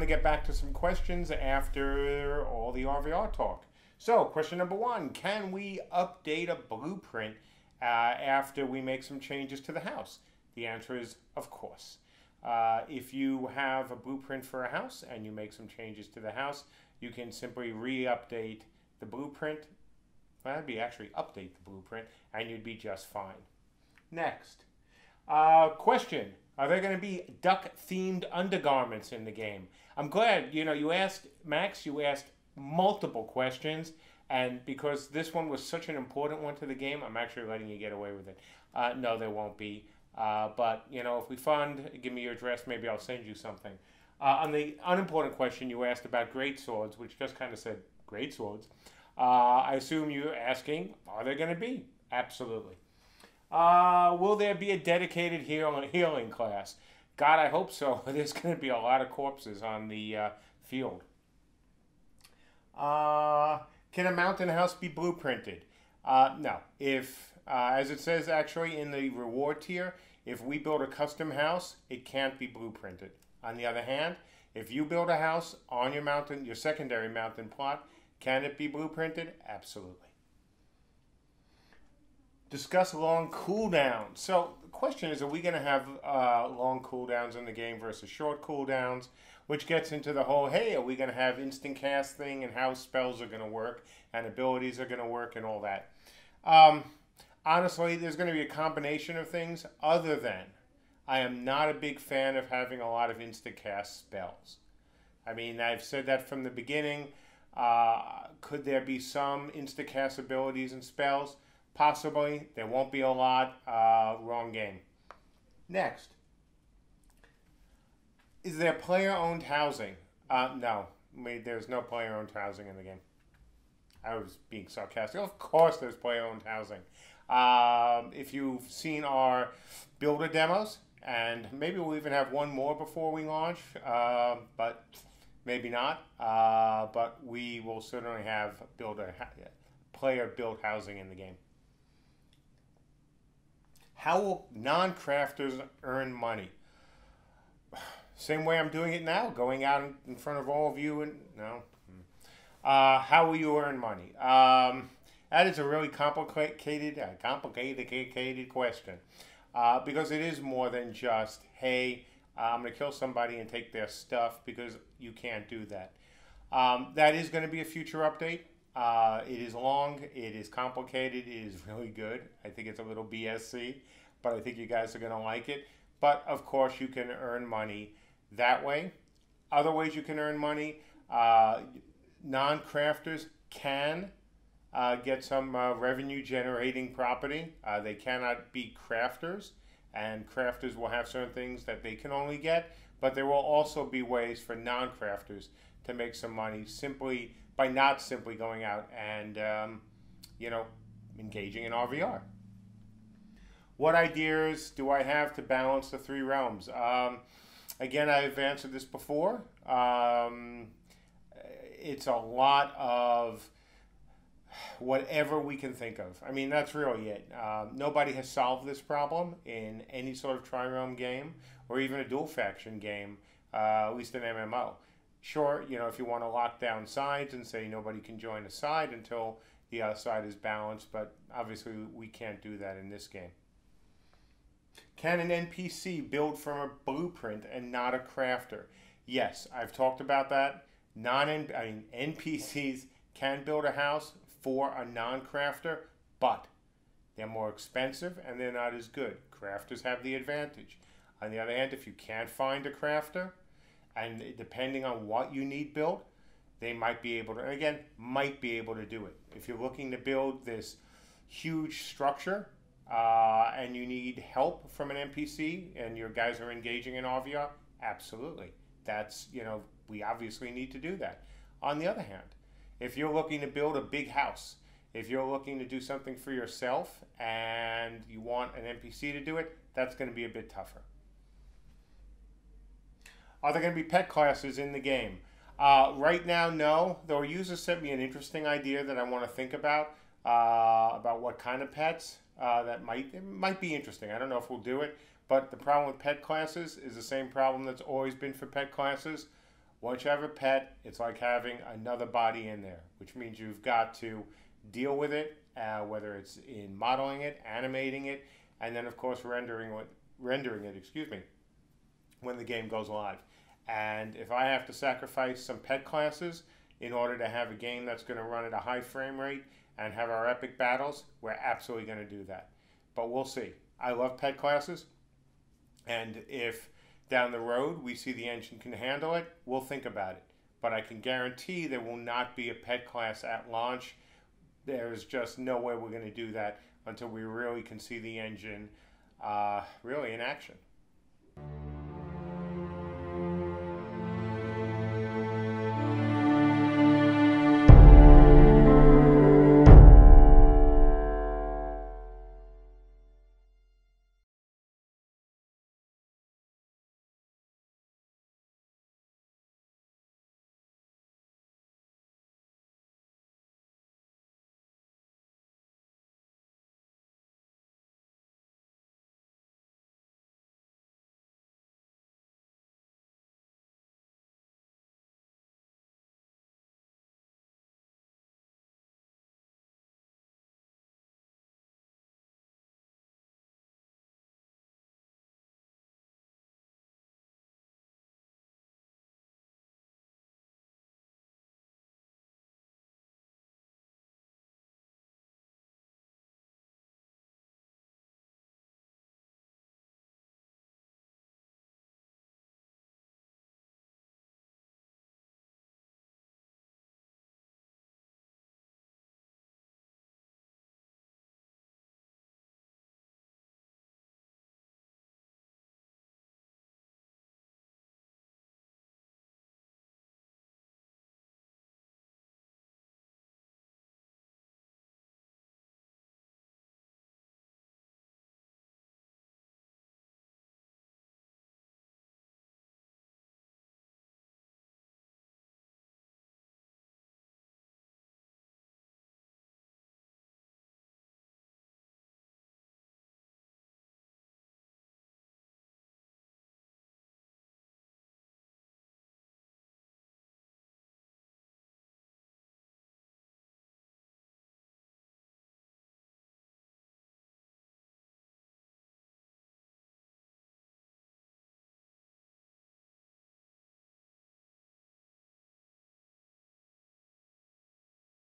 to get back to some questions after all the RVR talk. So, question number one, can we update a blueprint after we make some changes to the house? The answer is, of course. If you have a blueprint for a house and you make some changes to the house, you can simply re-update the blueprint. Well, that'd be actually update the blueprint, and you'd be just fine. Next. Question. Are there going to be duck-themed undergarments in the game? I'm glad, you asked, Max, you asked multiple questions, and because this one was such an important one to the game, I'm actually letting you get away with it. No, there won't be. But, if we fund, give me your address, maybe I'll send you something. On the unimportant question you asked about great swords, which just kind of said great swords, I assume you're asking, are there going to be? Absolutely. Will there be a dedicated healing class? God, I hope so. There's going to be a lot of corpses on the field. Can a mountain house be blueprinted? No. If, as it says actually in the reward tier, if we build a custom house, it can't be blueprinted. On the other hand, if you build a house on your mountain, your secondary mountain plot, can it be blueprinted? Absolutely. Discuss long cooldowns. So the question is, are we going to have long cooldowns in the game versus short cooldowns? Which gets into the whole, hey, are we going to have instant cast thing and how spells are going to work and abilities are going to work and all that? Honestly, there's going to be a combination of things other than I am not a big fan of having a lot of instant cast spells. I mean, I've said that from the beginning. Could there be some instant cast abilities and spells? Possibly. There won't be a lot. Wrong game. Next. Is there player-owned housing? No. There's no player-owned housing in the game. I was being sarcastic. Of course there's player-owned housing. If you've seen our builder demos, and maybe we'll even have one more before we launch, but maybe not. But we will certainly have player-built housing in the game. How will non-crafters earn money? Same way I'm doing it now, going out in front of all of you and no. How will you earn money? That is a really complicated question because it is more than just, hey, I'm going to kill somebody and take their stuff, because you can't do that. That is going to be a future update. It is long, it is complicated, it is really good. I think it's a little BSC, but I think you guys are going to like it. But of course you can earn money that way. Other ways you can earn money, non-crafters can get some revenue generating property. They cannot be crafters, and crafters will have certain things that they can only get, but there will also be ways for non-crafters to make some money simply by not simply going out and engaging in RVR. What ideas do I have to balance the three realms? Again, I've answered this before. It's a lot of whatever we can think of. I mean, that's really it. Nobody has solved this problem in any sort of tri-realm game or even a dual faction game, at least an MMO. Sure, if you want to lock down sides and say nobody can join a side until the other side is balanced, but obviously we can't do that in this game. Can an NPC build from a blueprint and not a crafter? Yes, I've talked about that. NPCs can build a house for a non-crafter, but they're more expensive and they're not as good. Crafters have the advantage. On the other hand, if you can't find a crafter, and depending on what you need built, they might be able to, and again, might be able to do it. If you're looking to build this huge structure and you need help from an NPC and your guys are engaging in RVR, absolutely. That's, we obviously need to do that. On the other hand, if you're looking to build a big house, if you're looking to do something for yourself and you want an NPC to do it, that's going to be a bit tougher. Are there going to be pet classes in the game? Right now, no. Though a user sent me an interesting idea that I want to think about what kind of pets. That might be interesting. I don't know if we'll do it, but the problem with pet classes is the same problem that's always been for pet classes. Once you have a pet, it's like having another body in there, which means you've got to deal with it, whether it's in modeling it, animating it, and then of course rendering it, excuse me, when the game goes live. And if I have to sacrifice some pet classes in order to have a game that's going to run at a high frame rate and have our epic battles, we're absolutely going to do that. But we'll see. I love pet classes, and if down the road we see the engine can handle it, we'll think about it. But I can guarantee there will not be a pet class at launch. There's just no way we're going to do that until we really can see the engine really in action.